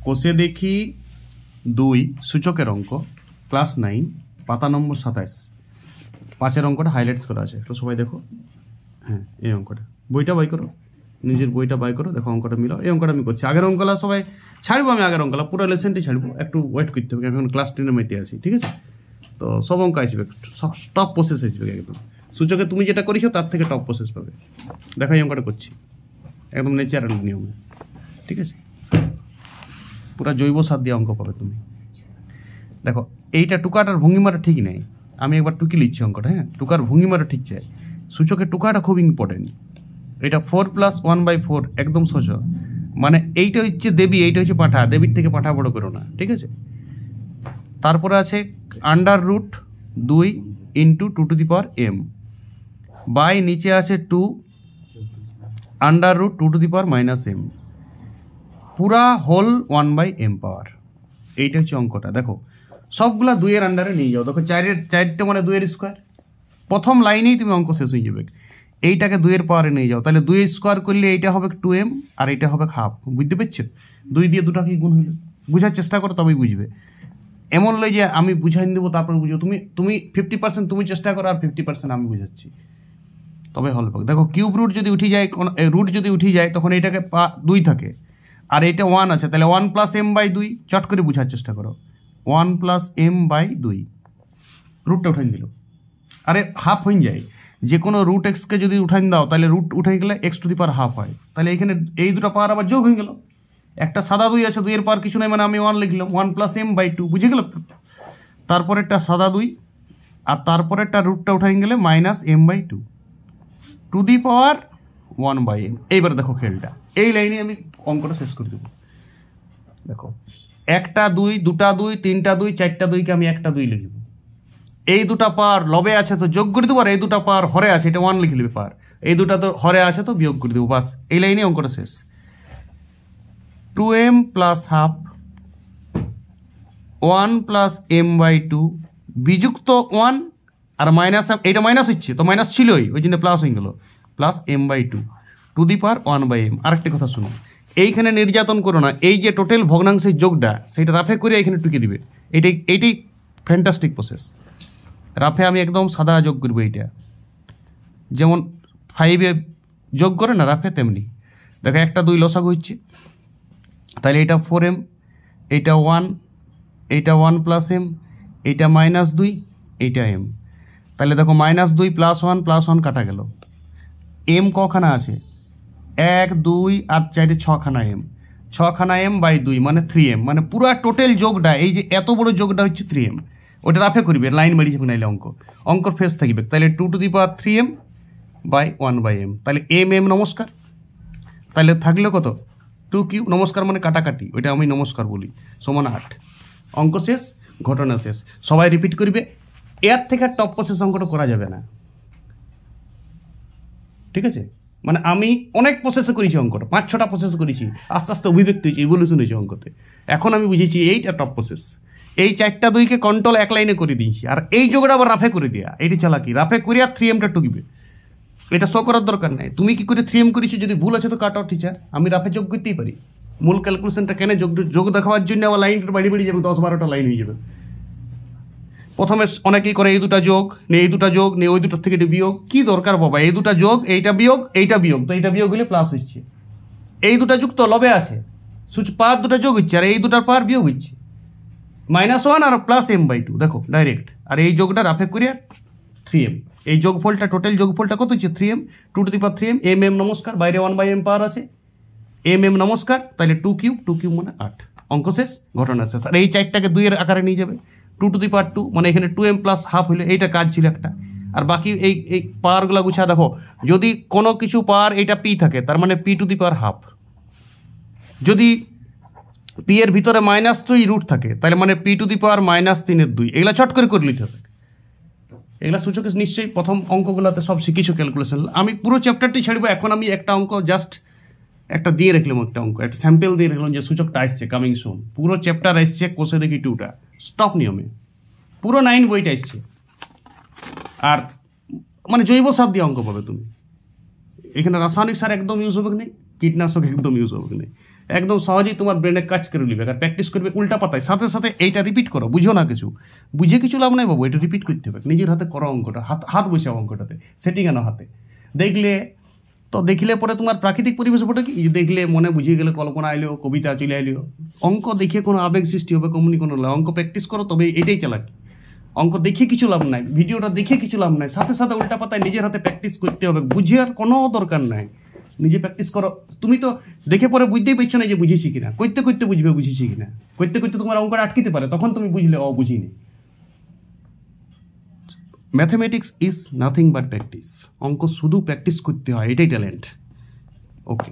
কোষে দেখি 2 সূচকের অঙ্ক ক্লাস 9 পাতা নম্বর 27 5-এর অঙ্কটা হাইলাইটস করা আছে, তো সবাই দেখো। হ্যাঁ, এই অঙ্কটা বইটা বাই করো, নিজের বইটা বাই করো, দেখো অঙ্কটা মিলাও। এই অঙ্কটা আমি করছি, আগের অঙ্কলা সবাই ছাড়বো, আমি আগের অঙ্কলা পুরো লেসেনটি ছাড়বো, একটু ওয়েট করতে হবে, এখন ক্লাস 10 মেতে আছি, ঠিক আছে? তো সব অঙ্ক আসবে, সব টপ প্রসেস আসবে একদম। সূচকে তুমি যেটা করেছো তার থেকে টপ প্রসেস পাবে। দেখো এই অঙ্কটা করছি একদম ন্যাচারাল নিয়মে, ঠিক আছে? পুরা জৈব সার দিয়ে অঙ্ক পাবে তুমি। দেখো এইটা টুকাটার ভঙ্গিমাটা ঠিক নেই, আমি একবার টুকি লিখছি অঙ্কটা। হ্যাঁ, টুকার ভঙ্গিমাটা ঠিক চাই, সূচকের টুকাটা খুব ইম্পর্টেন্ট। এটা 4 + 1/4 একদম সোজা, মানে এইটা হচ্ছে দেবী, এইটা হচ্ছে পাঠা, দেবীর থেকে পাঠা বড় করো না, ঠিক আছে? তারপরে আছে √2 × 2m বাই নিচে আছে 2 √2 - m পুরা হোল 1/m পাওয়ার। এইটা হচ্ছে অঙ্কটা। দেখো সবগুলা 2-এর আন্ডারে নিয়ে যাও। দেখো 4 মানে 2-এর স্কোয়ার, প্রথম লাইনেই তুমি অঙ্ক শেষ হয়ে যাবে। এইটাকে 2-এর পাওয়ারে নিয়ে যাও, তাহলে 2 স্কোয়ার করলে এইটা হবে 2m আর এইটা হবে ½ বুঝতে পারছো? 2 দিয়ে 2টা কি গুণ হইলো, বুঝার চেষ্টা করো তবেই বুঝবে। এমন লই যে আমি বুঝাই দেবো তারপর বুঝো, তুমি 50% তুমি চেষ্টা করো আর 50% আমি বুঝাচ্ছি, তবে হল। দেখো কিউব রুট যদি উঠে যায়, রুট যদি উঠে যায় তখন এইটাকে 2 থাকে আর এইটা 1 আছে, তাহলে 1 + m/2 চট করে বুঝার চেষ্টা করো। 1 + m/2 রুটটা উঠাই দিল, আরে হাফ হয়ে যায়। যে কোনো √x কে যদি উঠাই দাও তাহলে রুট উঠে গেলে x⁻½ হয়, তাহলে এখানে এই দুটো পাওয়ার আবার যোগ হয়ে গেল। একটা সাদা 2 আছে, 2-এর পাওয়ার কিছু নাই, মানে আমি 1 লিখলাম, 1 + m/2 বুঝে গেল। তারপরে একটা সাদা 2 আর তারপরে একটা রুটটা উঠাই গেলে -m/2 to the power 1/m। এইবার দেখো খেলটা, এই লাইনে আমি অঙ্কটা শেষ করে দেবো। দেখো 1টা 2, 2টা 2, 3টা 2, 4টা 2কে আমি 1টা 2 লিখব। এই দুটা পাওয়ার লবে আছে তো যোগ করে দেবো, আর এই দুটা পাওয়ার হরে আছে, এটা 1 লিখে নেবে পাওয়ার, এই দুটা তো হরে আছে তো বিয়োগ করে দেবো, বাস এই লাইনে অঙ্কটা শেষ। 2m + ½ 1 + m/2 বিযুক্ত 1 আর মাইনাস, এইটা মাইনাস হচ্ছে তো মাইনাস ছিলই, ওই জন্য প্লাস হয়ে গেল, +m/2 to the power 1/m। আরেকটা কথা শুনো, এইখানে নির্যাতন করো না, এই যে টোটাল ভগ্নাংশের যোগটা সেটা রাফে করে এখানে টুকে দিবে। এইটাই ফ্যান্টাস্টিক প্রসেস। রাফে আমি একদম সাদা যোগ করবো, এইটা যেমন 5-এ যোগ করে না রাফে, তেমনি। দেখো 1টা 2 লসাগু হচ্ছে, তাহলে এটা 4m, এইটা 1, এইটা 1 + m, এইটা -2, এইটা m। তাহলে দেখো -2 + 1 + 1 কাটা গেল। m কখানা আছে? 1 2 আর 4 6খানা m, 6খানা m/2 মানে 3m, মানে পুরো টোটাল যোগটা, এই যে এত বড় যোগটা হচ্ছে 3m। ওটা রাফে করবে, লাইন মারি যাবে নাইলে অঙ্কর ফেস থাকবে। তাহলে 2⁻³ m/1/m, তাহলে m নমস্কার, তাহলে থাকলো কত? 2³ নমস্কার মানে কাটাকাটি, ওইটা আমি নমস্কার বলি, সমান 8। অঙ্ক শেষ, ঘটনা শেষ। সবাই রিপিট করবে, এর থেকে টপ প্রসেস অঙ্কটা করা যাবে না, ঠিক আছে? মানে আমি অনেক প্রসেসে করেছি অঙ্কটা, 5-6টা প্রসেস করেছি, আস্তে আস্তে অভিব্যক্তি হয়েছে, ইভলিউশন হয়েছে অঙ্কতে। এখন আমি বুঝেছি এইটা টপ প্রসেস। এই 4টা 2কে কন্ট্রোল এক লাইনে করে দিয়েছি, আর এই যোগটা আবার রাফে করে দেওয়া, এইটা চালাকি। রাফে করিয়া 3mটা টুকবে, এটা শো করার দরকার নাই। তুমি কি করে 3m করেছো, যদি ভুল আছে তো কাটাও টিচার, আমি রাফে যোগ করতেই পারি। মূল ক্যালকুলেশনটা কেন যোগ দেখাবার জন্য আমার লাইনটা বাড়ি যাবে, 10-12টা লাইন হয়ে যাবে। প্রথমে অনেকেই করে এই দুটা যোগ নেই, এই দুটা যোগ নেই, ওই দুটার থেকে এটা বিয়োগ। কি দরকার বাবা, এই দুটা যোগ, এইটা বিয়োগ, এইটা বিয়োগ, তো এইটা বিয়োগ হলে প্লাস হচ্ছে। এই দুটা যুগ তো লবে আছে, পাওয়ার দুটা যোগ হচ্ছে আর এই দুটার পাওয়ার বিয়োগ হচ্ছে, -1 আর +m/2। দেখো ডাইরেক্ট, আর এই যোগটা রাফে করিয়া 3m, এই যোগফলটা টোটাল যোগফলটা কত হচ্ছে? 3m, 2⁻³ m নমস্কার, বাইরে 1/m পাওয়ার আছে, m নমস্কার, তাহলে 2³ মানে 8। অঙ্ক শেষ, ঘটনা শেষ। আর এই 4টাকে 2-এর আকারে নিয়ে যাবে, 2⁻², মানে এখানে 2m + ½ হইলো, এইটা কাজ ছিল একটা। আর বাকি এই পাওয়ারগুলো গুছা। দেখো যদি কোনো কিছু পাওয়ার এইটা p থাকে, তার মানে p⁻½ যদি p এর ভিতরে -3 রুট থাকে, তাহলে মানে p⁻−3/2। এগুলা চট করে নিতে হবে, এগুলা সূচকে নিশ্চয়ই প্রথম অঙ্কগুলোতে সব শিখিছো ক্যালকুলেশন। আমি পুরো চ্যাপ্টারটি ছাড়বো, এখন আমি একটা অঙ্ক জাস্ট একটা দিয়ে রাখলাম, একটা অঙ্ক, একটা স্যাম্পল দিয়ে রাখলাম যে সূচকটা আসছে কামিং সুন। পুরো চ্যাপ্টার আসছে কোষে দেখি 2টা স্টপ নিয়মে, পুরো 9 বইটা আসছে। আর মানে জৈব সার দিয়ে অঙ্ক পাবে তুমি, এখানে রাসায়নিক সার একদম ইউজ হবে নেই, কীটনাশক একদম ইউজ হবে নেই, একদম সহজেই তোমার ব্রেনে কাজ করে নিবে। আর প্র্যাকটিস করবে উল্টা পাতায়, সাথে সাথে এইটা রিপিট করো। বুঝো না কিছু, বুঝে কিছু লাভ নাই বাবু, এটা রিপিট করতে হবে। নিজের হাতে করো অঙ্কটা, হাত বসাও অঙ্কটাতে, সেটিং আনো হাতে। দেখলে পরে তোমার প্রাকৃতিক পরিবেশ পড়ে কি দেখলে মনে বুঝিয়ে গেলে, কল্পনা আইলেও, কবিতা চলে আইলেও। অঙ্ক দেখে কোনো আবেগ সৃষ্টি হবে, কমনি কোনো লাভ। অঙ্ক প্র্যাকটিস করো, তবে এটাই চালাকি। অঙ্ক দেখে কিছু লাভ নাই, ভিডিওটা দেখে কিছু লাভ নাই, সাথে সাথে উল্টা পাতায় নিজের হাতে প্র্যাকটিস করতে হবে। বুঝে আর কোনো দরকার নাই, নিজে প্র্যাকটিস করো। তুমি তো দেখে পরে বুঝতেই পারছো না যে বুঝেছি কিনা, করতে করতে বুঝবে বুঝেছি কিনা। করতে করতে তোমার অঙ্কটা আটকিতে পারে, তখন তুমি বুঝলে বুঝিনি। Mathematics is nothing but practice. অঙ্ক শুধু প্র্যাকটিস করতে হয়, এটাই ট্যালেন্ট। ওকে।